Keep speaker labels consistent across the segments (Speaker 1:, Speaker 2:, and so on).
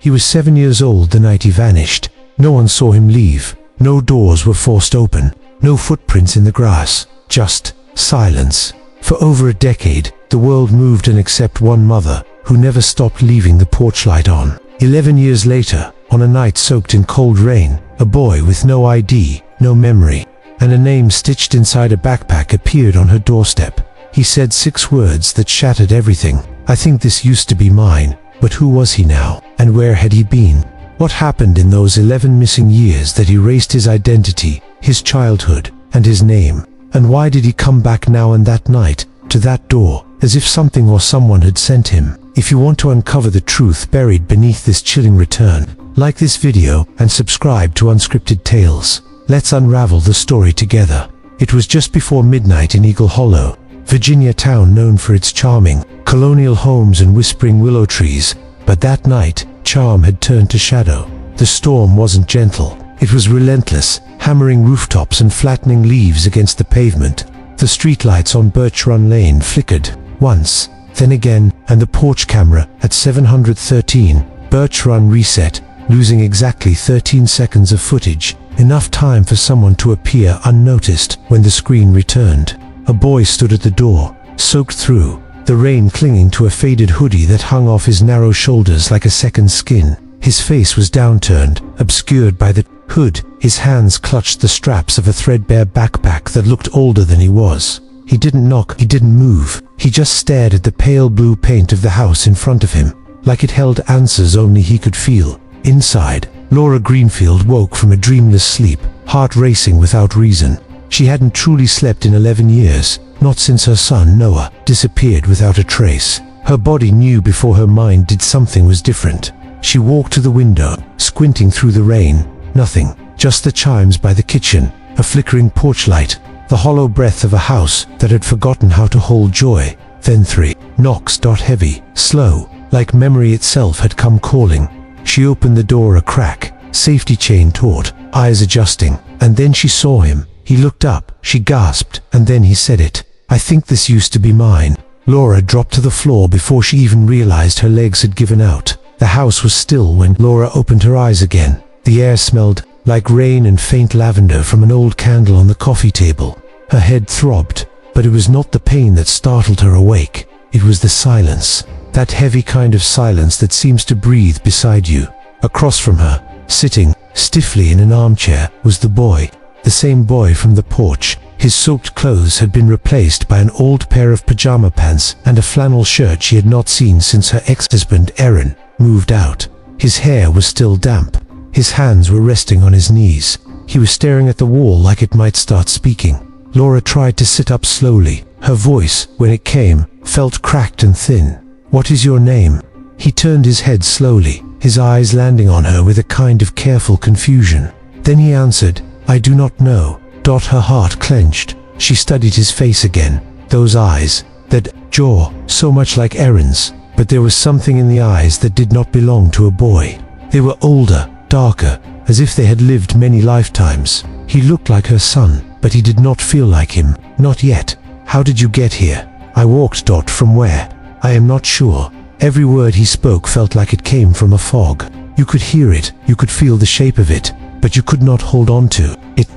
Speaker 1: He was 7 years old the night he vanished. No one saw him leave. No doors were forced open. No footprints in the grass. Just silence. For over a decade, the world moved on except one mother, who never stopped leaving the porch light on. 11 years later, on a night soaked in cold rain, a boy with no ID, no memory, and a name stitched inside a backpack appeared on her doorstep. He said 6 words that shattered everything. I think this used to be mine, but who was he now? And where had he been? What happened in those 11 missing years that erased his identity, his childhood, and his name? And why did he come back now and that night, to that door, as if something or someone had sent him? If you want to uncover the truth buried beneath this chilling return, like this video and subscribe to Unscripted Tales. Let's unravel the story together. It was just before midnight in Eagle Hollow, Virginia, town known for its charming, colonial homes and whispering willow trees. But that night, charm had turned to shadow. The storm wasn't gentle. It was relentless, hammering rooftops and flattening leaves against the pavement. The streetlights on Birch Run Lane flickered, once, then again, and the porch camera at 713 Birch Run reset, losing exactly 13 seconds of footage, enough time for someone to appear unnoticed when the screen returned. A boy stood at the door, soaked through, the rain clinging to a faded hoodie that hung off his narrow shoulders like a second skin. His face was downturned, obscured by the hood. His hands clutched the straps of a threadbare backpack that looked older than he was. He didn't knock, he didn't move. He just stared at the pale blue paint of the house in front of him, like it held answers only he could feel. Inside, Laura Greenfield woke from a dreamless sleep, heart racing without reason. She hadn't truly slept in 11 years, not since her son Noah disappeared without a trace. Her body knew before her mind did something was different. She walked to the window, squinting through the rain. Nothing, just the chimes by the kitchen, a flickering porch light, the hollow breath of a house that had forgotten how to hold joy. Then 3 knocks, heavy, slow, like memory itself had come calling. She opened the door a crack, safety chain taut, eyes adjusting, and then she saw him. He looked up, she gasped, and then he said it. I think this used to be mine. Laura dropped to the floor before she even realized her legs had given out. The house was still when Laura opened her eyes again. The air smelled like rain and faint lavender from an old candle on the coffee table. Her head throbbed, but it was not the pain that startled her awake. It was the silence. That heavy kind of silence that seems to breathe beside you. Across from her, sitting stiffly in an armchair, was the boy. The same boy from the porch. His soaked clothes had been replaced by an old pair of pajama pants and a flannel shirt she had not seen since her ex-husband, Aaron, moved out. His hair was still damp. His hands were resting on his knees. He was staring at the wall like it might start speaking. Laura tried to sit up slowly. Her voice, when it came, felt cracked and thin. What is your name? He turned his head slowly, his eyes landing on her with a kind of careful confusion. Then he answered, I do not know. Her heart clenched. She studied his face again. Those eyes, that jaw, so much like Aaron's, but there was something in the eyes that did not belong to a boy. They were older, darker, as if they had lived many lifetimes. He looked like her son, but he did not feel like him. Not yet. How did you get here? I walked. From where? I am not sure. Every word he spoke felt like it came from a fog. You could hear it, you could feel the shape of it, but you could not hold on to it.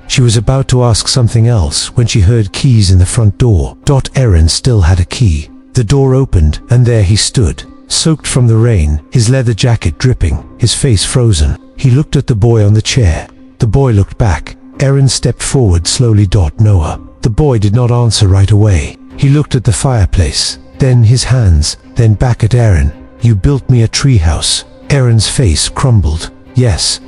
Speaker 1: She was about to ask something else when she heard keys in the front door. Aaron still had a key. The door opened, and there he stood, soaked from the rain, his leather jacket dripping, his face frozen. He looked at the boy on the chair. The boy looked back. Aaron stepped forward slowly. Noah. The boy did not answer right away. He looked at the fireplace, then his hands, then back at Aaron. You built me a treehouse. Aaron's face crumbled. Yes,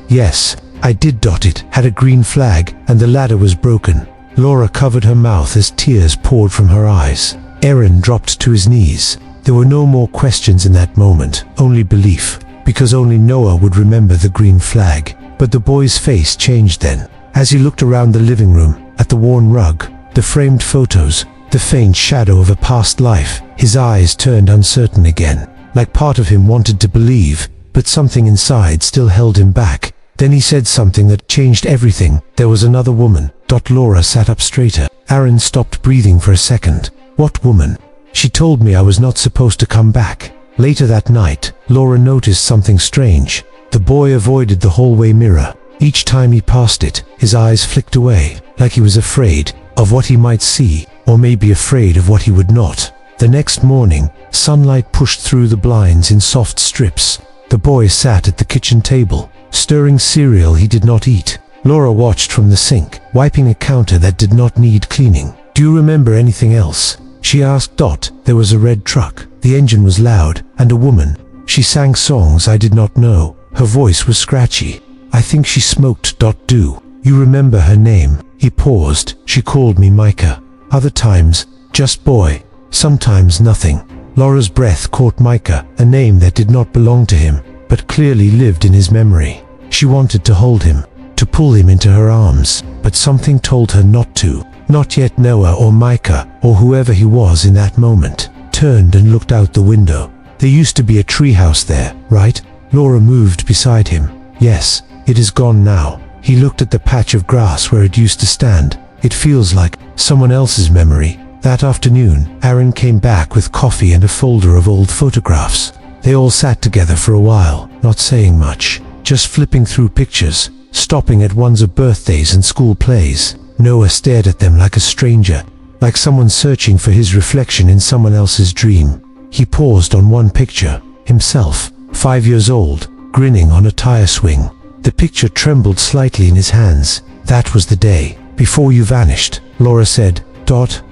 Speaker 1: I did. It had a green flag, and the ladder was broken. Laura covered her mouth as tears poured from her eyes. Aaron dropped to his knees. There were no more questions in that moment, only belief, because only Noah would remember the green flag. But the boy's face changed then. As he looked around the living room, at the worn rug, the framed photos, the faint shadow of a past life, his eyes turned uncertain again, like part of him wanted to believe, but something inside still held him back. Then he said something that changed everything. There was another woman. Laura sat up straighter. Aaron stopped breathing for a second. What woman? She told me I was not supposed to come back. Later that night, Laura noticed something strange. The boy avoided the hallway mirror. Each time he passed it, his eyes flicked away, like he was afraid of what he might see, or maybe afraid of what he would not. The next morning, sunlight pushed through the blinds in soft strips. The boy sat at the kitchen table, stirring cereal he did not eat. Laura watched from the sink, wiping a counter that did not need cleaning. "Do you remember anything else?" she asked. There was a red truck. The engine was loud, and a woman. She sang songs I did not know. Her voice was scratchy. I think she smoked. Do you remember her name? He paused. She called me Micah. Other times, just boy. Sometimes nothing. Laura's breath caught Micah, a name that did not belong to him, but clearly lived in his memory. She wanted to hold him, to pull him into her arms, but something told her not to. Not yet. Noah or Micah, or whoever he was in that moment, turned and looked out the window. There used to be a treehouse there, right? Laura moved beside him. Yes, it is gone now. He looked at the patch of grass where it used to stand. It feels like someone else's memory. That afternoon, Aaron came back with coffee and a folder of old photographs. They all sat together for a while, not saying much, just flipping through pictures, stopping at ones of birthdays and school plays. Noah stared at them like a stranger, like someone searching for his reflection in someone else's dream. He paused on one picture, himself, 5 years old, grinning on a tire swing. The picture trembled slightly in his hands. "That was the day before you vanished," Laura said.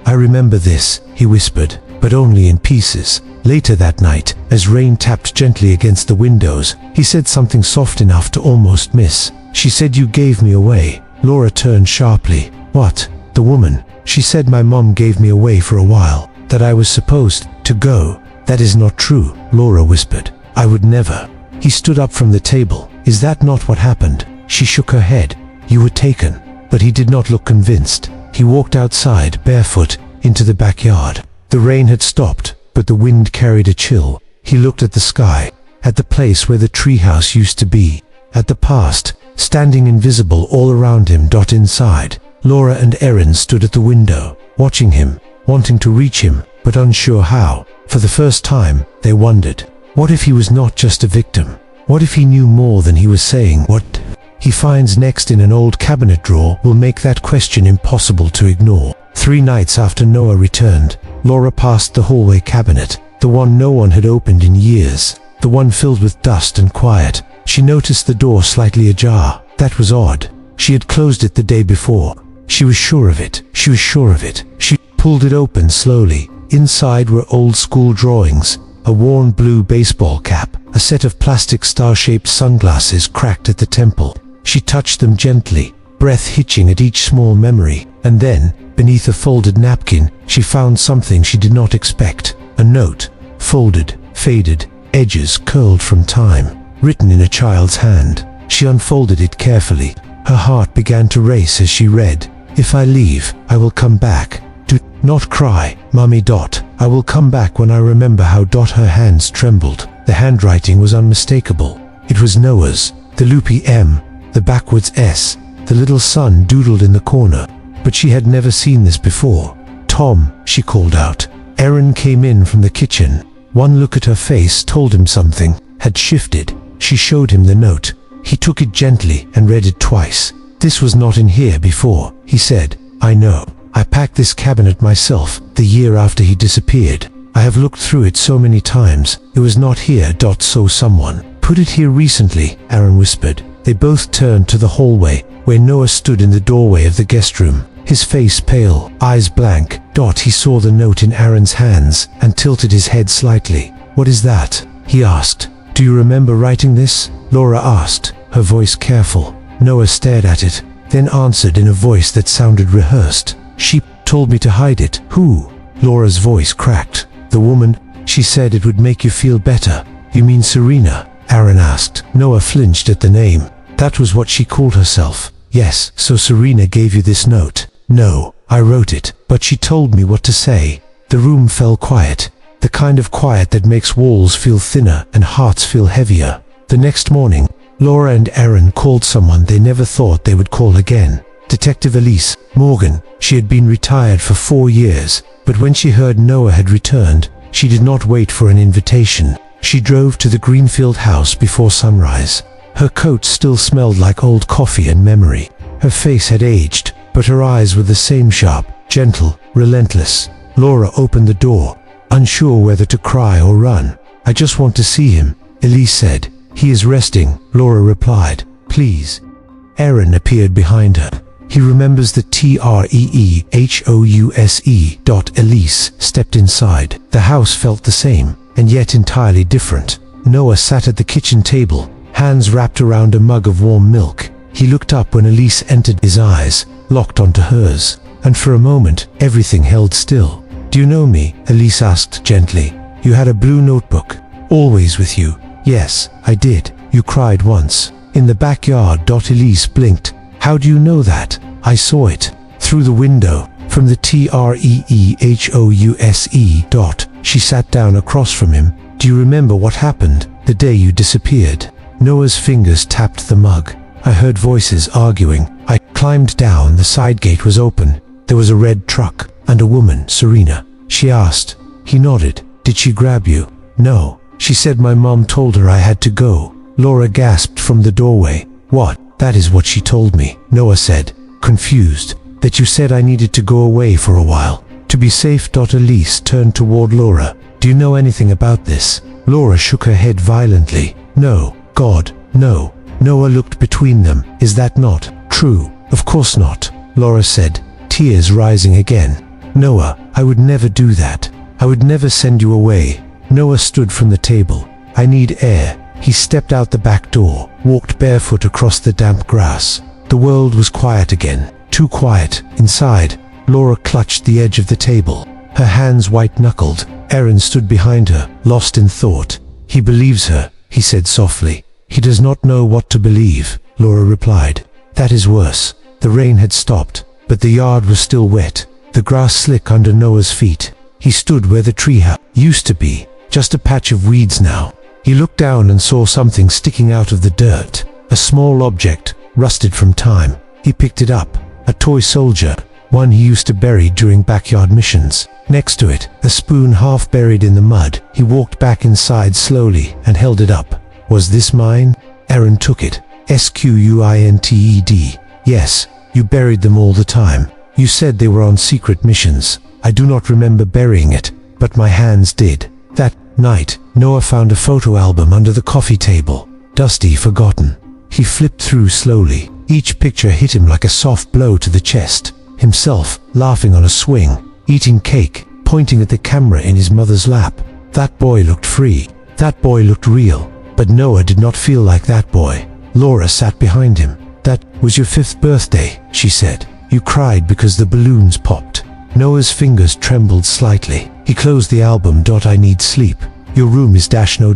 Speaker 1: "I remember this," he whispered, but only in pieces. Later that night, as rain tapped gently against the windows, he said something soft enough to almost miss. "She said you gave me away." Laura turned sharply. "What?" "The woman. She said my mom gave me away for a while, that I was supposed to go." "That is not true," Laura whispered. "I would never." He stood up from the table. "Is that not what happened?" She shook her head. "You were taken." But he did not look convinced. He walked outside, barefoot, into the backyard. The rain had stopped, but the wind carried a chill. He looked at the sky, at the place where the treehouse used to be, at the past, standing invisible all around him. Inside, Laura and Aaron stood at the window, watching him, wanting to reach him, but unsure how. For the first time, they wondered, what if he was not just a victim? What if he knew more than he was saying? What he finds next in an old cabinet drawer will make that question impossible to ignore. 3 nights after Noah returned, Laura passed the hallway cabinet, the one no one had opened in years, the one filled with dust and quiet. She noticed the door slightly ajar. That was odd. She had closed it the day before. She was sure of it. She was sure of it. She pulled it open slowly. Inside were old school drawings, a worn blue baseball cap, a set of plastic star-shaped sunglasses cracked at the temple. She touched them gently, breath hitching at each small memory, and then, beneath a folded napkin, she found something she did not expect. A note, folded, faded, edges curled from time, written in a child's hand. She unfolded it carefully. Her heart began to race as she read, "If I leave, I will come back. Do not cry, Mummy. I will come back when I remember how." Her hands trembled. The handwriting was unmistakable. It was Noah's, the loopy M, the backwards S, the little sun doodled in the corner. But she had never seen this before. "Tom," she called out. Aaron came in from the kitchen. One look at her face told him something had shifted. She showed him the note. He took it gently and read it twice. "This was not in here before," he said. "I know. I packed this cabinet myself the year after he disappeared. I have looked through it so many times. It was not here. So someone put it here recently," Aaron whispered. They both turned to the hallway, where Noah stood in the doorway of the guest room, his face pale, eyes blank. He saw the note in Aaron's hands and tilted his head slightly. "What is that?" he asked. "Do you remember writing this?" Laura asked, her voice careful. Noah stared at it, then answered in a voice that sounded rehearsed. "She told me to hide it." "Who?" Laura's voice cracked. "The woman. She said it would make you feel better." "You mean Serena?" Aaron asked. Noah flinched at the name. That was what she called herself. "Yes, so Serena gave you this note?" "No, I wrote it, but she told me what to say." The room fell quiet, the kind of quiet that makes walls feel thinner and hearts feel heavier. The next morning, Laura and Aaron called someone they never thought they would call again. Detective Elise Morgan. She had been retired for 4 years, but when she heard Noah had returned, she did not wait for an invitation. She drove to the Greenfield house before sunrise. Her coat still smelled like old coffee and memory. Her face had aged, but her eyes were the same sharp, gentle, relentless. Laura opened the door, unsure whether to cry or run. "I just want to see him," Elise said. "He is resting," Laura replied. "Please." Aaron appeared behind her. He remembers the TREEHOUSE. Elise stepped inside. The house felt the same, and yet entirely different. Noah sat at the kitchen table, hands wrapped around a mug of warm milk. He looked up when Elise entered. His eyes locked onto hers, and for a moment, everything held still. "Do you know me?" Elise asked gently. "You had a blue notebook, always with you." "Yes, I did. You cried once. In the backyard." Elise blinked. "How do you know that?" "I saw it. Through the window. From the TREEHOUSE. She sat down across from him. "Do you remember what happened the day you disappeared?" Noah's fingers tapped the mug. "I heard voices arguing. I climbed down. The side gate was open. There was a red truck and a woman, Serena." She asked. He nodded. "Did she grab you?" "No. She said my mom told her I had to go." Laura gasped from the doorway. "What?" "That is what she told me," Noah said, confused. "That you said I needed to go away for a while. To be safe." Elise turned toward Laura. "Do you know anything about this?" Laura shook her head violently. "No. God, no." Noah looked between them. "Is that not true?" "Of course not," Laura said, tears rising again. "Noah, I would never do that. I would never send you away." Noah stood from the table. "I need air." He stepped out the back door, walked barefoot across the damp grass. The world was quiet again, too quiet. Inside, Laura clutched the edge of the table, her hands white-knuckled. Aaron stood behind her, lost in thought. "He believes her," he said softly. "He does not know what to believe," Laura replied. "That is worse." The rain had stopped, but the yard was still wet, the grass slick under Noah's feet. He stood where the treehouse used to be, just a patch of weeds now. He looked down and saw something sticking out of the dirt, a small object, rusted from time. He picked it up, a toy soldier, one he used to bury during backyard missions. Next to it, a spoon half buried in the mud. He walked back inside slowly and held it up. "Was this mine?" Aaron took it. "Squinted. Yes, you buried them all the time. You said they were on secret missions. I do not remember burying it, but my hands did." That night, Noah found a photo album under the coffee table, dusty, forgotten. He flipped through slowly. Each picture hit him like a soft blow to the chest. Himself, laughing on a swing, eating cake, pointing at the camera in his mother's lap. That boy looked free. That boy looked real. But Noah did not feel like that boy. Laura sat behind him. "That was your 5th birthday," she said. "You cried because the balloons popped." Noah's fingers trembled slightly. He closed the album. "I need sleep. Your room is -no."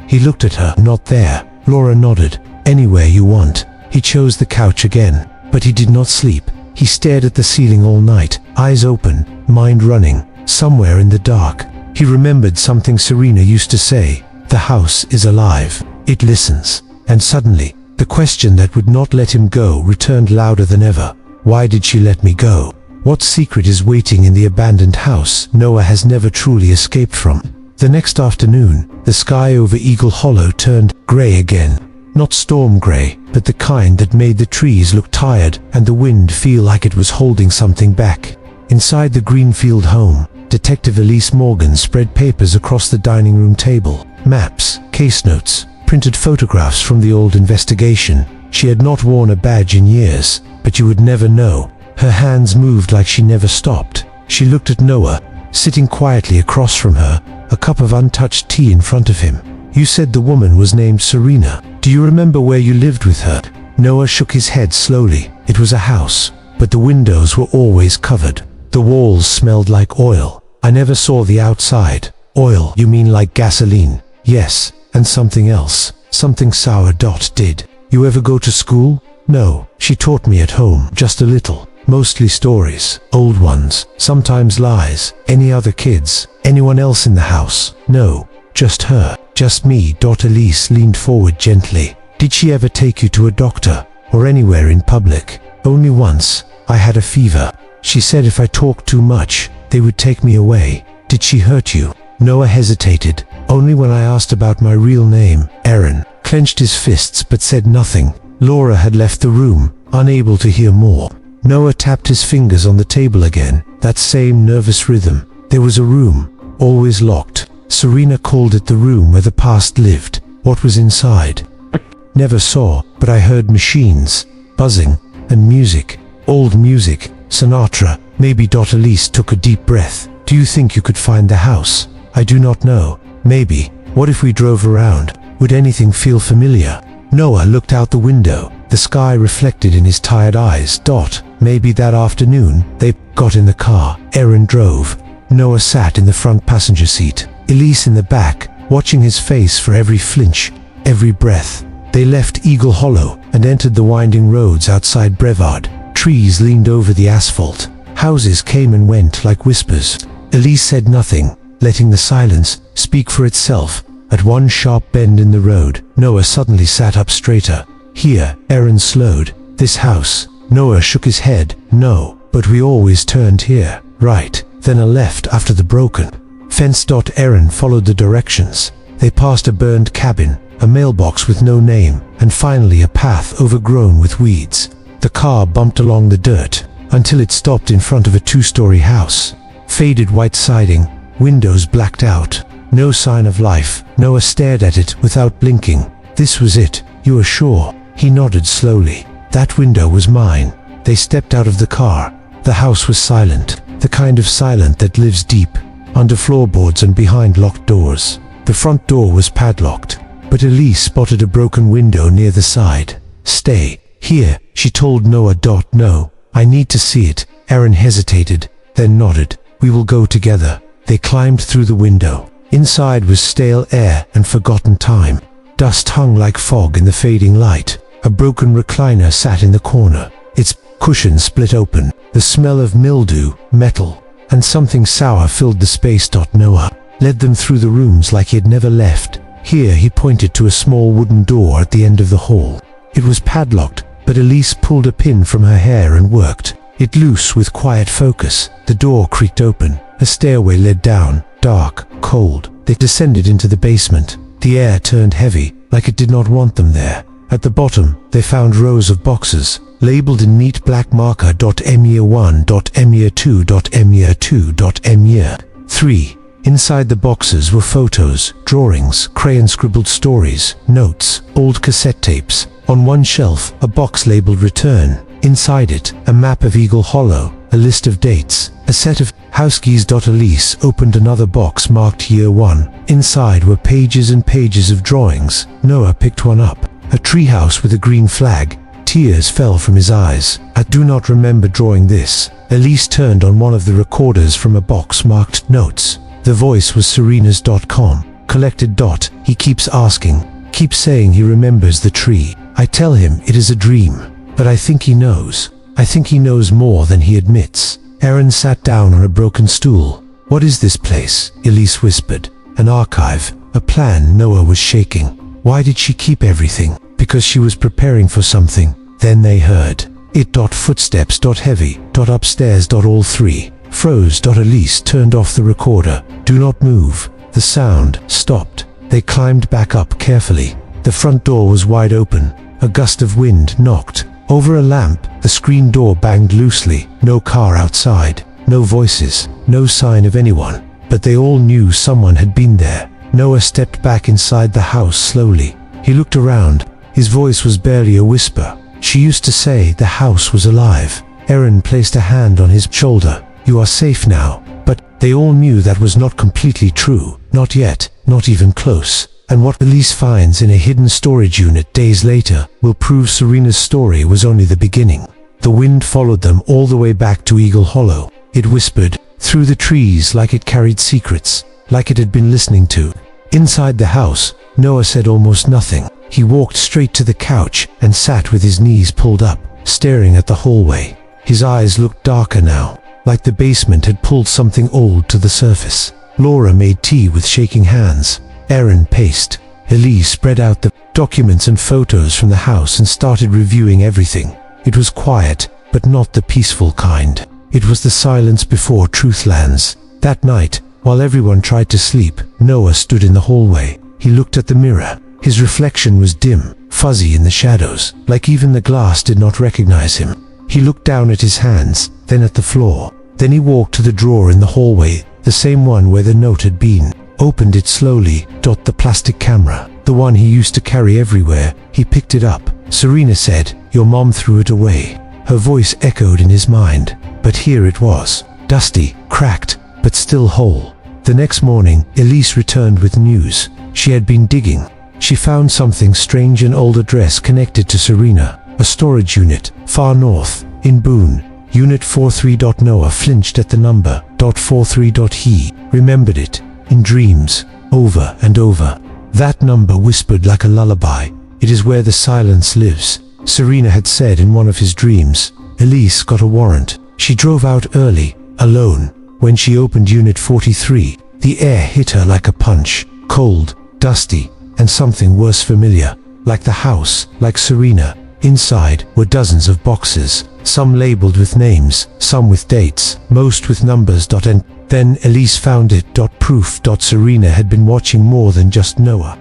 Speaker 1: He looked at her. "Not there." Laura nodded. "Anywhere you want." He chose the couch again, but he did not sleep. He stared at the ceiling all night, eyes open, mind running, somewhere in the dark. He remembered something Serena used to say, "The house is alive. It listens." And suddenly, the question that would not let him go returned louder than ever. Why did she let me go? What secret is waiting in the abandoned house Noah has never truly escaped from? The next afternoon, the sky over Eagle Hollow turned gray again. Not storm gray, but the kind that made the trees look tired and the wind feel like it was holding something back. Inside the Greenfield home, Detective Elise Morgan spread papers across the dining room table. Maps, case notes, printed photographs from the old investigation. She had not worn a badge in years, but you would never know. Her hands moved like she never stopped. She looked at Noah, sitting quietly across from her, a cup of untouched tea in front of him. "You said the woman was named Serena. Do you remember where you lived with her?" Noah shook his head slowly. "It was a house, but the windows were always covered. The walls smelled like oil. I never saw the outside." "Oil? You mean like gasoline?" "Yes, and something else. Something sour. Did you ever go to school?" "No, she taught me at home, just a little. Mostly stories, old ones, sometimes lies. Any other kids? Anyone else in the house?" "No, just her, just me." Elise leaned forward gently. "Did she ever take you to a doctor, or anywhere in public?" "Only once. I had a fever. She said if I talked too much, they would take me away." "Did she hurt you?" Noah hesitated. Only when I asked about my real name. Aaron clenched his fists but said nothing. Laura had left the room, unable to hear more. Noah tapped his fingers on the table again, that same nervous rhythm. There was a room, always locked. Serena called it the room where the past lived. What was inside? Never saw, but I heard machines, buzzing, and music. Old music, Sinatra. Maybe. Elise took a deep breath. Do you think you could find the house? I do not know. Maybe. What if we drove around? Would anything feel familiar? Noah looked out the window, the sky reflected in his tired eyes. Maybe that afternoon, they got in the car. Aaron drove. Noah sat in the front passenger seat. Elise in the back, watching his face for every flinch, every breath. They left Eagle Hollow and entered the winding roads outside Brevard. Trees leaned over the asphalt. Houses came and went like whispers. Elise said nothing, letting the silence speak for itself. At one sharp bend in the road, Noah suddenly sat up straighter. Here, Aaron slowed. This house. Noah shook his head. No, but we always turned here. Right, then a left after the broken fence. Aaron followed the directions. They passed a burned cabin, a mailbox with no name, and finally a path overgrown with weeds. The car bumped along the dirt until it stopped in front of a two-story house. Faded white siding, windows blacked out. No sign of life. Noah stared at it without blinking. This was it. You are sure? He nodded slowly. That window was mine. They stepped out of the car. The house was silent, the kind of silent that lives deep, under floorboards and behind locked doors. The front door was padlocked, but Elise spotted a broken window near the side. Stay here, she told Noah. No, I need to see it. Aaron hesitated, then nodded. We will go together. They climbed through the window. Inside was stale air and forgotten time. Dust hung like fog in the fading light. A broken recliner sat in the corner, its cushion split open. The smell of mildew, metal, and something sour filled the space. Noah led them through the rooms like he had never left. Here he pointed to a small wooden door at the end of the hall. It was padlocked, but Elise pulled a pin from her hair and worked it loose with quiet focus. The door creaked open. A stairway led down, dark, cold. They descended into the basement. The air turned heavy, like it did not want them there. At the bottom, they found rows of boxes, labeled in neat black marker. Emir 1, Emir 2, Emir 2, Emir 3. Inside the boxes were photos, drawings, crayon-scribbled stories, notes, old cassette tapes. On one shelf, a box labeled Return. Inside it, a map of Eagle Hollow, a list of dates, a set of house keys. Elise opened another box marked Year 1. Inside were pages and pages of drawings. Noah picked one up. A treehouse with a green flag. Tears fell from his eyes. I do not remember drawing this. Elise turned on one of the recorders from a box marked Notes. The voice was Serena's. Collected. He keeps asking, keeps saying he remembers the tree. I tell him it is a dream, but I think he knows. I think he knows more than he admits. Aaron sat down on a broken stool. What is this place? Elise whispered. An archive, a plan. Noah was shaking. Why did she keep everything? Because she was preparing for something. Then they heard it. Footsteps. Heavy. Upstairs. All three froze. Elise turned off the recorder. Do not move. The sound stopped. They climbed back up carefully. The front door was wide open. A gust of wind knocked over a lamp. The screen door banged loosely. No car outside. No voices. No sign of anyone. But they all knew someone had been there. Noah stepped back inside the house slowly. He looked around. His voice was barely a whisper. She used to say the house was alive. Aaron placed a hand on his shoulder. You are safe now. But they all knew that was not completely true. Not yet. Not even close. And what Elise finds in a hidden storage unit days later will prove Serena's story was only the beginning. The wind followed them all the way back to Eagle Hollow. It whispered through the trees like it carried secrets, like it had been listening to. Inside the house, Noah said almost nothing. He walked straight to the couch and sat with his knees pulled up, staring at the hallway. His eyes looked darker now, like the basement had pulled something old to the surface. Laura made tea with shaking hands. Aaron paced. Elise spread out the documents and photos from the house and started reviewing everything. It was quiet, but not the peaceful kind. It was the silence before truth lands. That night, While everyone tried to sleep, Noah stood in the hallway. He looked at the mirror. His reflection was dim, fuzzy in the shadows, like even the glass did not recognize him. He looked down at his hands, then at the floor. Then he walked to the drawer in the hallway, the same one where the note had been. Opened it slowly. The plastic camera, the one he used to carry everywhere. He picked it up. Serena said, "Your mom threw it away." Her voice echoed in his mind. But here it was, dusty, cracked, but still whole. The next morning, Elise returned with news. She had been digging. She found something strange, an old address connected to Serena. A storage unit, far north, in Boone. Unit 43. Noah flinched at the number. 43. He remembered it, in dreams, over and over. That number whispered like a lullaby. It is where the silence lives, Serena had said in one of his dreams. Elise got a warrant. She drove out early, alone. When she opened Unit 43, the air hit her like a punch. Cold, dusty, and something worse, familiar. Like the house, like Serena. Inside were dozens of boxes, some labeled with names, some with dates, most with numbers. And then Elise found it. Proof. Serena had been watching more than just Noah.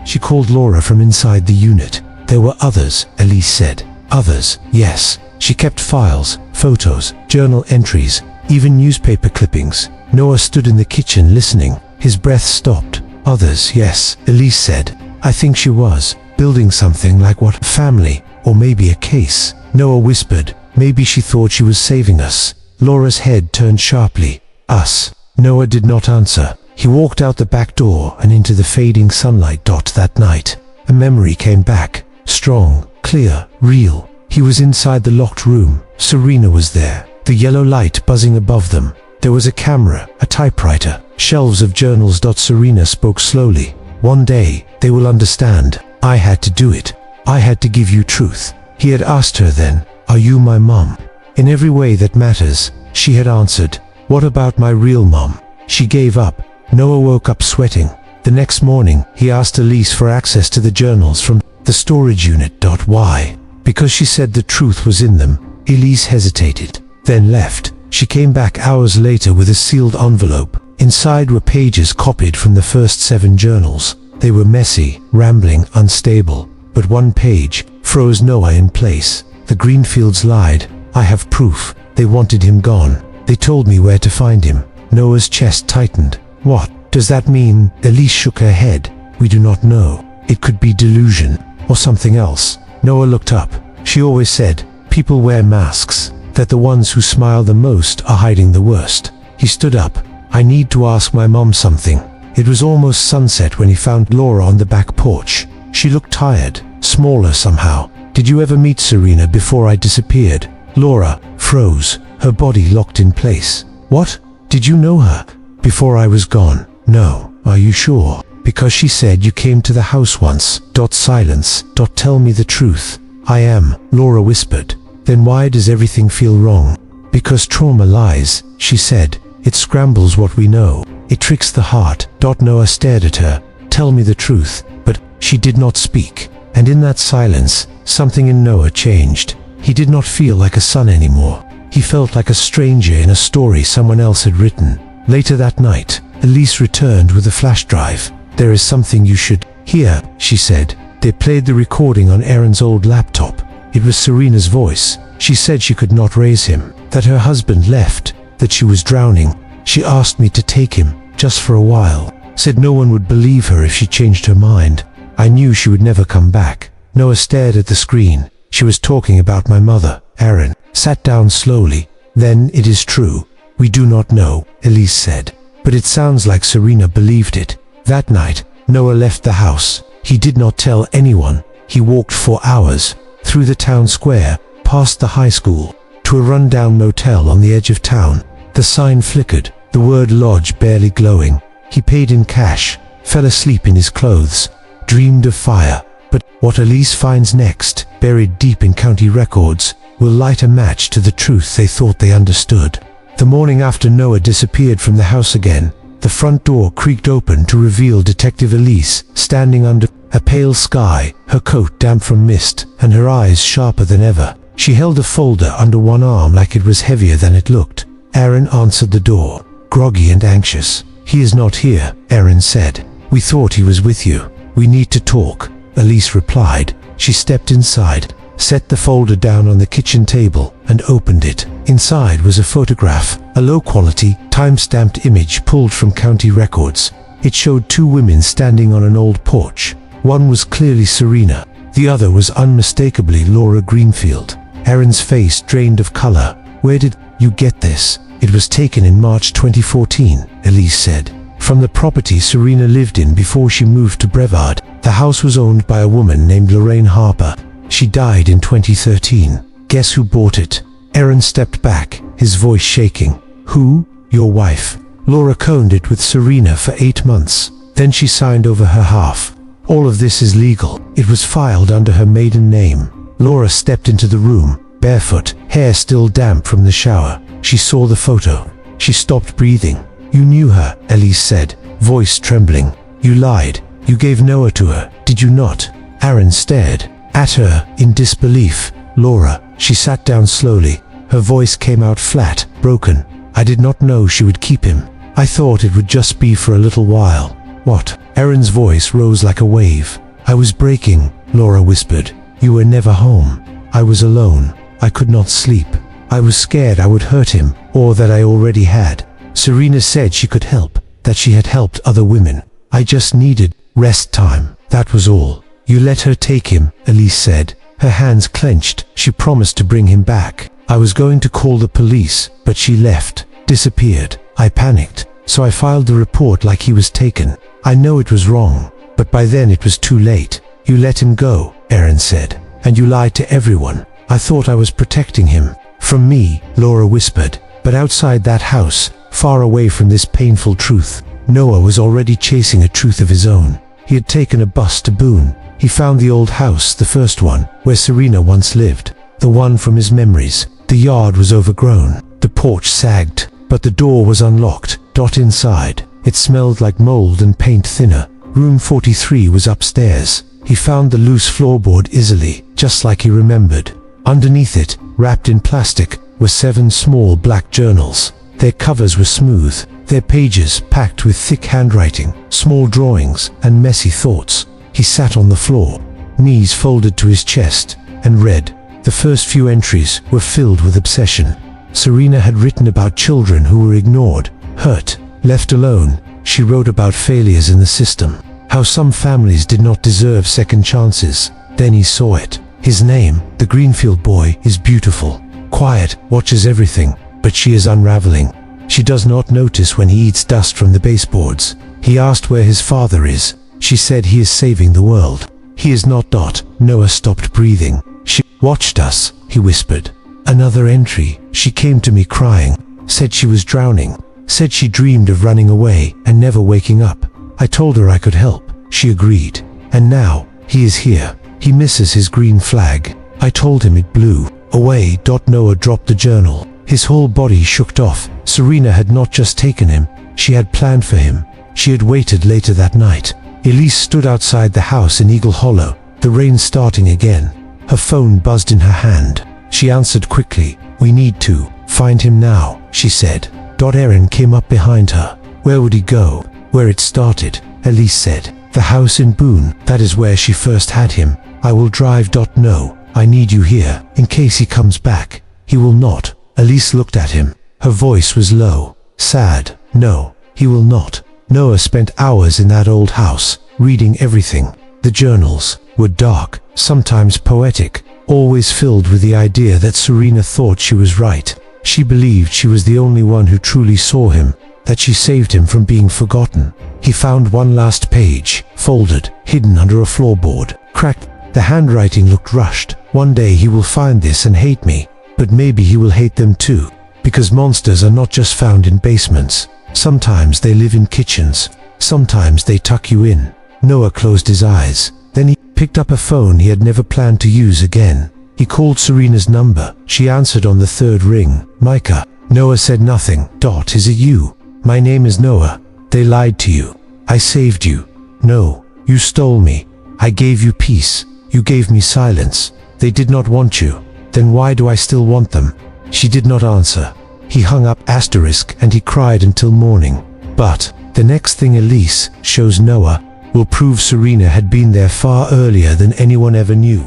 Speaker 1: She called Laura from inside the unit. There were others, Elise said. Others, yes. She kept files, photos, journal entries, even newspaper clippings. Noah stood in the kitchen listening. His breath stopped. Others, yes, Elise said. I think she was building something. Like what? Family, or maybe a case. Noah whispered. Maybe she thought she was saving us. Laura's head turned sharply. Us. Noah did not answer. He walked out the back door and into the fading sunlight. That night, a memory came back. Strong, clear, real. He was inside the locked room. Serena was there, the yellow light buzzing above them. There was a camera, a typewriter, shelves of journals. Serena spoke slowly. One day, they will understand. I had to do it. I had to give you truth. He had asked her then, are you my mom? In every way that matters, she had answered. What about my real mom? She gave up. Noah woke up sweating. The next morning, he asked Elise for access to the journals from the storage unit. Why? Because she said the truth was in them. Elise hesitated, then left. She came back hours later with a sealed envelope. Inside were pages copied from the first 7 journals. They were messy, rambling, unstable. But one page froze Noah in place. The Greenfields lied. I have proof. They wanted him gone. They told me where to find him. Noah's chest tightened. What does that mean? Elise shook her head. We do not know. It could be delusion, or something else. Noah looked up. She always said, people wear masks, that the ones who smile the most are hiding the worst. He stood up. I need to ask my mom something. It was almost sunset when he found Laura on the back porch. She looked tired, smaller somehow. Did you ever meet Serena before I disappeared? Laura froze, her body locked in place. What? Did you know her? Before I was gone? No. Are you sure? Because she said you came to the house once. Silence. Tell me the truth. I am, Laura whispered. Then why does everything feel wrong? Because trauma lies, she said. It scrambles what we know. It tricks the heart. Noah stared at her. Tell me the truth. But she did not speak. And in that silence, something in Noah changed. He did not feel like a son anymore. He felt like a stranger in a story someone else had written. Later that night, Elise returned with a flash drive. There is something you should hear, she said. They played the recording on Aaron's old laptop. It was Serena's voice. She said she could not raise him, that her husband left, that she was drowning. She asked me to take him, just for a while. Said no one would believe her if she changed her mind. I knew she would never come back. Noah stared at the screen. She was talking about my mother. Aaron sat down slowly. Then it is true. We do not know, Elise said. But it sounds like Serena believed it. That night, Noah left the house. He did not tell anyone. He walked for hours, through the town square, past the high school, to a rundown motel on the edge of town. The sign flickered, the word lodge barely glowing. He paid in cash, fell asleep in his clothes, dreamed of fire. But what Elise finds next, buried deep in county records, will light a match to the truth they thought they understood. The morning after Noah disappeared from the house again, the front door creaked open to reveal Detective Elise standing under a pale sky, her coat damp from mist, and her eyes sharper than ever. She held a folder under one arm like it was heavier than it looked. Aaron answered the door, groggy and anxious. "He is not here," Erin said. "We thought he was with you. We need to talk," Elise replied. She stepped inside, set the folder down on the kitchen table, and opened it. Inside was a photograph, a low-quality, time-stamped image pulled from county records. It showed two women standing on an old porch. One was clearly Serena. The other was unmistakably Laura Greenfield. Erin's face drained of color. "Where did you get this?" "It was taken in March 2014, Elise said. "From the property Serena lived in before she moved to Brevard. The house was owned by a woman named Lorraine Harper. She died in 2013. Guess who bought it?" Erin stepped back, his voice shaking. "Who?" "Your wife. Laura owned it with Serena for 8 months. Then she signed over her half. All of this is legal. It was filed under her maiden name." Laura stepped into the room, barefoot, hair still damp from the shower. She saw the photo. She stopped breathing. "You knew her," Elise said, voice trembling. "You lied. You gave Noah to her, did you not?" Erin stared at her in disbelief. "Laura," she sat down slowly. Her voice came out flat, broken. "I did not know she would keep him. I thought it would just be for a little while." "What?" Erin's voice rose like a wave. "I was breaking," Laura whispered. "You were never home. I was alone. I could not sleep. I was scared I would hurt him, or that I already had. Serena said she could help, that she had helped other women. I just needed rest time. That was all." "You let her take him," Elise said. Her hands clenched. "She promised to bring him back. I was going to call the police, but she left, disappeared. I panicked, so I filed the report like he was taken. I know it was wrong, but by then it was too late." "You let him go," Erin said, "and you lied to everyone. I thought I was protecting him." "From me," Laura whispered. "But outside that house, far away from this painful truth, Noah was already chasing a truth of his own. He had taken a bus to Boone. He found the old house, the first one, where Serena once lived. The one from his memories. The yard was overgrown. The porch sagged, but the door was unlocked. Inside, it smelled like mold and paint thinner. Room 43 was upstairs. He found the loose floorboard easily, just like he remembered. Underneath it, wrapped in plastic, were 7 small black journals. Their covers were smooth, their pages packed with thick handwriting, small drawings, and messy thoughts. He sat on the floor, knees folded to his chest, and read. The first few entries were filled with obsession. Serena had written about children who were ignored, hurt, left alone. She wrote about failures in the system, how some families did not deserve second chances. Then he saw it. His name, the Greenfield boy, is beautiful, quiet, watches everything, but she is unraveling. She does not notice when he eats dust from the baseboards. He asked where his father is. She said he is saving the world. He is not. Noah stopped breathing. "She watched us," he whispered. Another entry. "She came to me crying, said she was drowning, said she dreamed of running away and never waking up. I told her I could help. She agreed. And now, he is here. He misses his green flag. I told him it blew away." Noah dropped the journal. His whole body shook off. Serena had not just taken him, she had planned for him. She had waited later that night. Elise stood outside the house in Eagle Hollow, the rain starting again. Her phone buzzed in her hand. She answered quickly. "We need to find him now," she said. Erin came up behind her. "Where would he go?" "Where it started," Elise said. "The house in Boone, that is where she first had him. I will drive. No, I need you here, in case he comes back." "He will not." Elise looked at him. Her voice was low, sad. "No, he will not." Noah spent hours in that old house, reading everything. The journals were dark, sometimes poetic, always filled with the idea that Serena thought she was right. She believed she was the only one who truly saw him, that she saved him from being forgotten. He found one last page, folded, hidden under a floorboard, cracked. The handwriting looked rushed. "One day he will find this and hate me, but maybe he will hate them too, because monsters are not just found in basements. Sometimes they live in kitchens. Sometimes they tuck you in." Noah closed his eyes. Then he picked up a phone he had never planned to use again. He called Serena's number. She answered on the 3rd ring. "Micah." Noah said nothing. "Is it you?" "My name is Noah. They lied to you. I saved you." "No, you stole me. I gave you peace. You gave me silence. They did not want you. Then why do I still want them?" She did not answer. He hung up *, and he cried until morning. But The next thing Elise shows Noah will prove Serena had been there far earlier than anyone ever knew.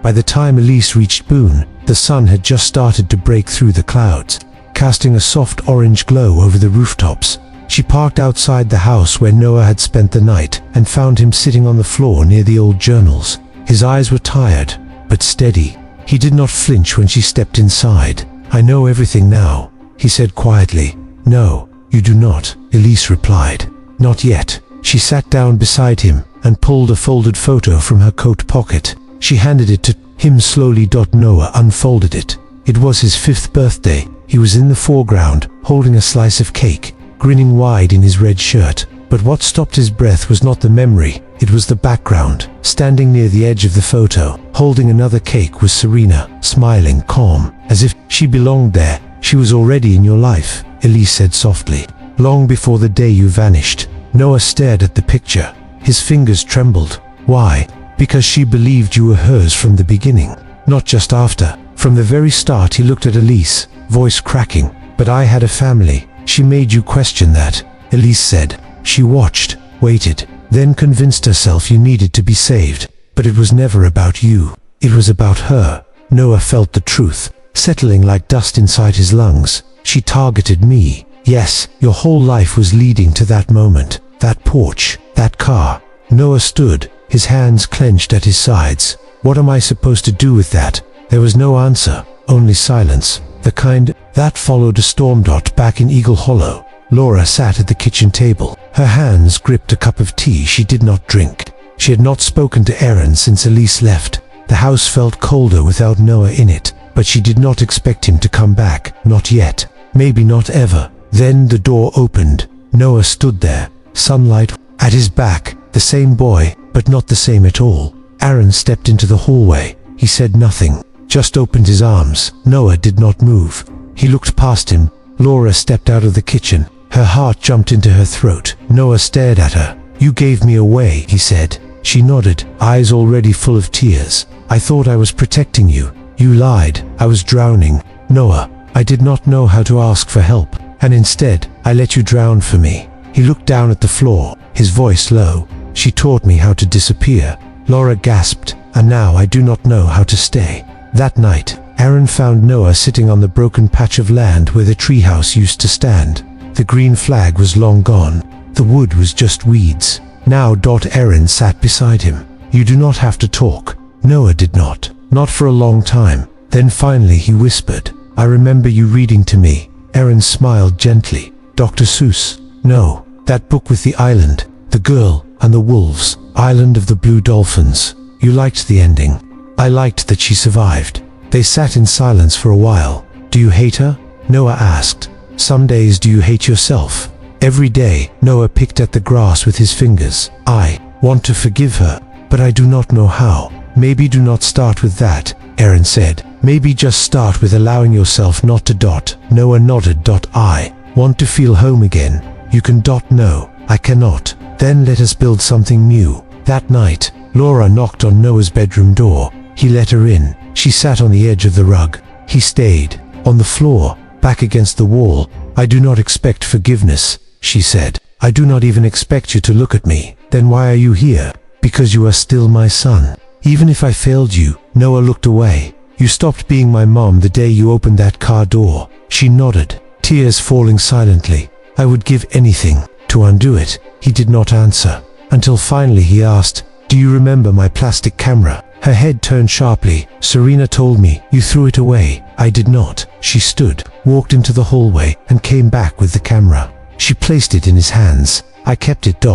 Speaker 1: By the time Elise reached Boone, the sun had just started to break through the clouds, casting a soft orange glow over the rooftops. She parked outside the house where Noah had spent the night and found him sitting on the floor near the old journals. His eyes were tired, but steady. He did not flinch when she stepped inside. "I know everything now," he said quietly. "No, you do not," Elise replied. "Not yet." She sat down beside him and pulled a folded photo from her coat pocket. She handed it to him slowly. Noah unfolded it. It was his 5th birthday. He was in the foreground, holding a slice of cake, grinning wide in his red shirt. But what stopped his breath was not the memory, it was the background. Standing near the edge of the photo, holding another cake, was Serena, smiling, calm, as if she belonged there. "She was already in your life," Elise said softly. "Long before the day you vanished." Noah stared at the picture. His fingers trembled. "Why?" "Because she believed you were hers from the beginning, not just after. From the very start." He looked at Elise, voice cracking. "But I had a family. She made you question that," Elise said. "She watched, waited, then convinced herself you needed to be saved. But it was never about you. It was about her." Noah felt the truth, settling like dust inside his lungs. "She targeted me. Yes, your whole life was leading to that moment, that porch, that car." Noah stood, his hands clenched at his sides. "What am I supposed to do with that?" There was no answer, only silence, the kind that followed a storm. Back in Eagle Hollow, Laura sat at the kitchen table. Her hands gripped a cup of tea she did not drink. She had not spoken to Aaron since Elise left. The house felt colder without Noah in it, but she did not expect him to come back, not yet, maybe not ever. Then the door opened. Noah stood there, sunlight at his back, the same boy, but not the same at all. Aaron stepped into the hallway. He said nothing, just opened his arms. Noah did not move. He looked past him. Laura stepped out of the kitchen. Her heart jumped into her throat. Noah stared at her. "You gave me away," he said. She nodded, eyes already full of tears. "I thought I was protecting you. You lied. I was drowning. Noah, I did not know how to ask for help, and instead, I let you drown for me." He looked down at the floor, his voice low. "She taught me how to disappear." Laura gasped, "And now I do not know how to stay." That night, Aaron found Noah sitting on the broken patch of land where the treehouse used to stand. The green flag was long gone. The wood was just weeds. Now Aaron sat beside him. "You do not have to talk." Noah did not. Not for a long time. Then finally he whispered, "I remember you reading to me." Aaron smiled gently. "Dr. Seuss?" "No. That book with the island, the girl, and the wolves. Island of the Blue Dolphins." "You liked the ending." "I liked that she survived." They sat in silence for a while. "Do you hate her?" Noah asked. "Some days do you hate yourself?" "Every day." Noah picked at the grass with his fingers. "I want to forgive her, but I do not know how." "Maybe do not start with that," Aaron said. "Maybe just start with allowing yourself not to." Noah nodded. "I want to feel home again." "You can." "No, I cannot." "Then let us build something new." That night, Laura knocked on Noah's bedroom door. He let her in. She sat on the edge of the rug. He stayed, on the floor, back against the wall. "I do not expect forgiveness," she said. "I do not even expect you to look at me." "Then why are you here?" "Because you are still my son. Even if I failed you." Noah looked away. "You stopped being my mom the day you opened that car door." She nodded, tears falling silently. "I would give anything to undo it." He did not answer, until finally he asked, "Do you remember my plastic camera?" Her head turned sharply. "Serena told me you threw it away." "I did not." She stood, walked into the hallway, and came back with the camera. She placed it in his hands. "I kept it."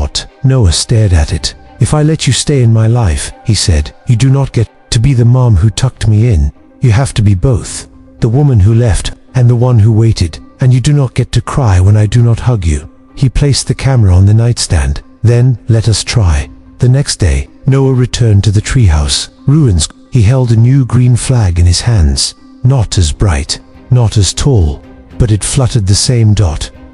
Speaker 1: Noah stared at it. "If I let you stay in my life," he said, "you do not get to be the mom who tucked me in. You have to be both. The woman who left, and the one who waited. And you do not get to cry when I do not hug you." He placed the camera on the nightstand. "Then, let us try." The next day, Noah returned to the treehouse. Ruins. He held a new green flag in his hands. Not as bright, not as tall, but it fluttered the same.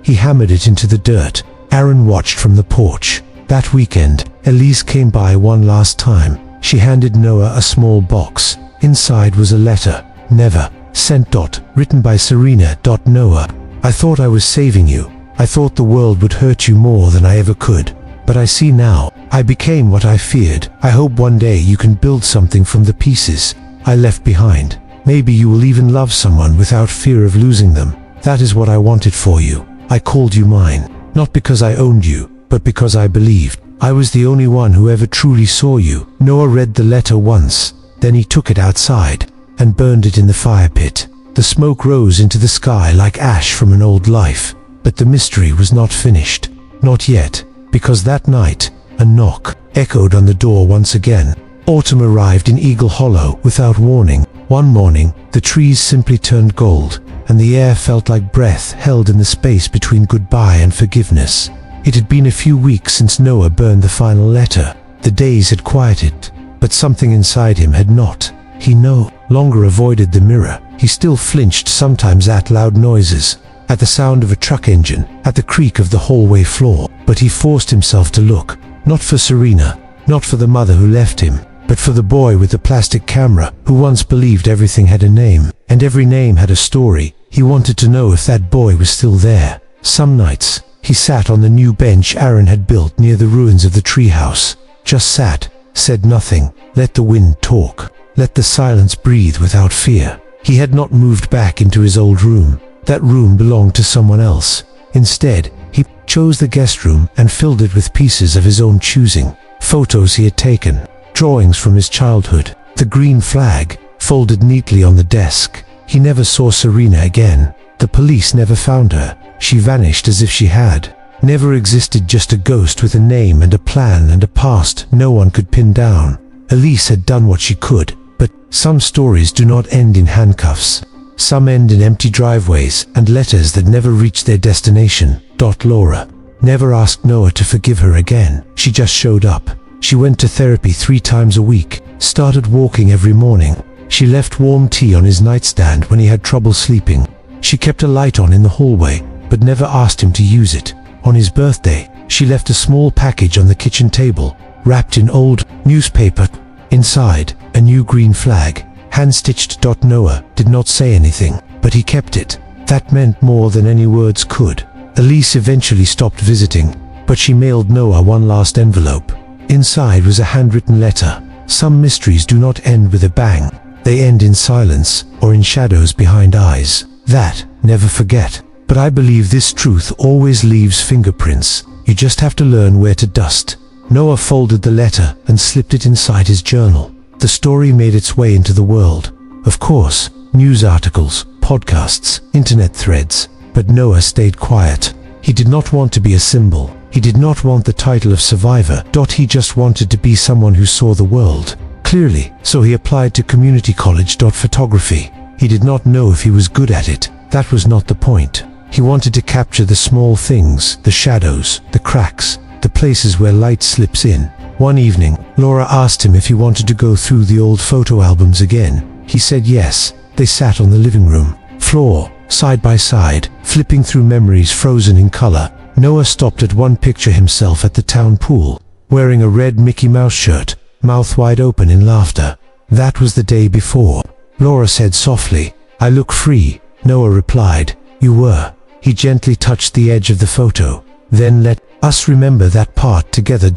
Speaker 1: He hammered it into the dirt. Aaron watched from the porch. That weekend, Elise came by one last time. She handed Noah a small box. Inside was a letter. "Never sent. Written by Serena. Noah, I thought I was saving you, I thought the world would hurt you more than I ever could. But I see now, I became what I feared. I hope one day you can build something from the pieces I left behind. Maybe you will even love someone without fear of losing them. That is what I wanted for you. I called you mine, not because I owned you, but because I believed. I was the only one who ever truly saw you. Noah read the letter once, then he took it outside and burned it in the fire pit. The smoke rose into the sky like ash from an old life, but the mystery was not finished. Not yet, because that night, a knock echoed on the door once again. Autumn arrived in Eagle Hollow without warning. One morning, the trees simply turned gold, and the air felt like breath held in the space between goodbye and forgiveness. It had been a few weeks since Noah burned the final letter. The days had quieted, but something inside him had not. He no longer avoided the mirror. He still flinched sometimes at loud noises, at the sound of a truck engine, at the creak of the hallway floor. But he forced himself to look, not for Serena, not for the mother who left him, but for the boy with the plastic camera who once believed everything had a name, and every name had a story. He wanted to know if that boy was still there. Some nights, he sat on the new bench Aaron had built near the ruins of the treehouse. Just sat, said nothing, let the wind talk, let the silence breathe without fear. He had not moved back into his old room. That room belonged to someone else. Instead, he chose the guest room and filled it with pieces of his own choosing. Photos he had taken, drawings from his childhood, the green flag, folded neatly on the desk. He never saw Serena again. The police never found her. She vanished as if she had never existed, just a ghost with a name and a plan and a past no one could pin down. Elise had done what she could, but some stories do not end in handcuffs. Some end in empty driveways and letters that never reach their destination. Laura never asked Noah to forgive her again. She just showed up. She went to therapy 3 times a week, started walking every morning. She left warm tea on his nightstand when he had trouble sleeping. She kept a light on in the hallway, but never asked him to use it. On his birthday, she left a small package on the kitchen table, wrapped in old newspaper. Inside, a new green flag, hand-stitched. Noah did not say anything, but he kept it. That meant more than any words could. Elise eventually stopped visiting, but she mailed Noah one last envelope. Inside was a handwritten letter. Some mysteries do not end with a bang. They end in silence or in shadows behind eyes. That, never forget. But I believe this truth always leaves fingerprints. You just have to learn where to dust. Noah folded the letter and slipped it inside his journal. The story made its way into the world. Of course, news articles, podcasts, internet threads. But Noah stayed quiet. He did not want to be a symbol. He did not want the title of survivor. He just wanted to be someone who saw the world clearly. So he applied to community college. Photography. He did not know if he was good at it. That was not the point. He wanted to capture the small things, the shadows, the cracks, the places where light slips in. One evening, Laura asked him if he wanted to go through the old photo albums again. He said yes. They sat on the living room floor, side by side, flipping through memories frozen in color. Noah stopped at one picture, himself at the town pool, wearing a red Mickey Mouse shirt, mouth wide open in laughter. That was the day before. Laura said softly, "I look free." Noah replied, "You were." He gently touched the edge of the photo. "Then let us remember that part together."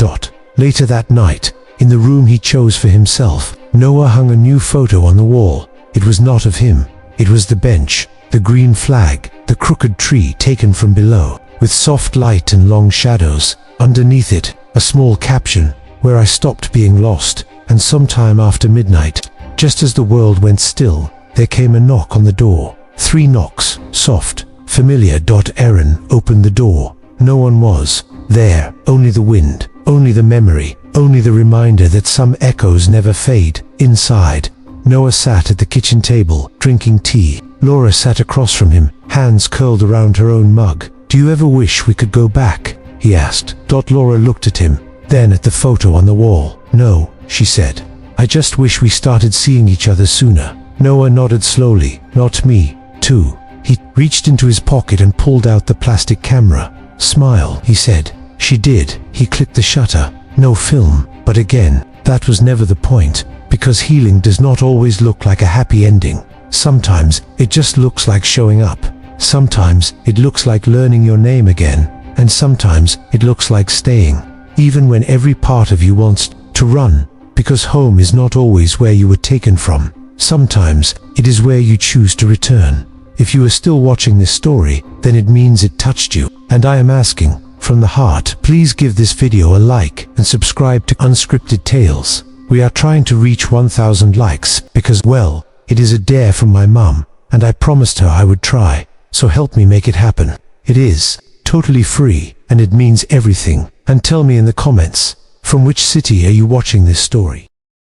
Speaker 1: Later that night, in the room he chose for himself, Noah hung a new photo on the wall. It was not of him. It was the bench, the green flag, the crooked tree taken from below, with soft light and long shadows. Underneath it, a small caption, "Where I stopped being lost, and sometime after midnight." Just as the world went still, there came a knock on the door. 3 knocks, soft, familiar. Aaron opened the door. No one was there, only the wind, only the memory, only the reminder that some echoes never fade. Inside, Noah sat at the kitchen table, drinking tea. Laura sat across from him, hands curled around her own mug. "Do you ever wish we could go back?" he asked. Laura looked at him, then at the photo on the wall. "No," she said. "I just wish we started seeing each other sooner." Noah nodded slowly. "Not me, too." He reached into his pocket and pulled out the plastic camera. "Smile," he said. She did. He clicked the shutter. No film. But again, that was never the point, because healing does not always look like a happy ending. Sometimes, it just looks like showing up. Sometimes it looks like learning your name again, and sometimes it looks like staying, even when every part of you wants to run, because home is not always where you were taken from. Sometimes it is where you choose to return. If you are still watching this story, then it means it touched you, and I am asking, from the heart, please give this video a like and subscribe to Unscripted Tales. We are trying to reach 1,000 likes because, well, it is a dare from my mum, and I promised her I would try, so help me make it happen. It is totally free, and it means everything. And tell me in the comments, from which city are you watching this story?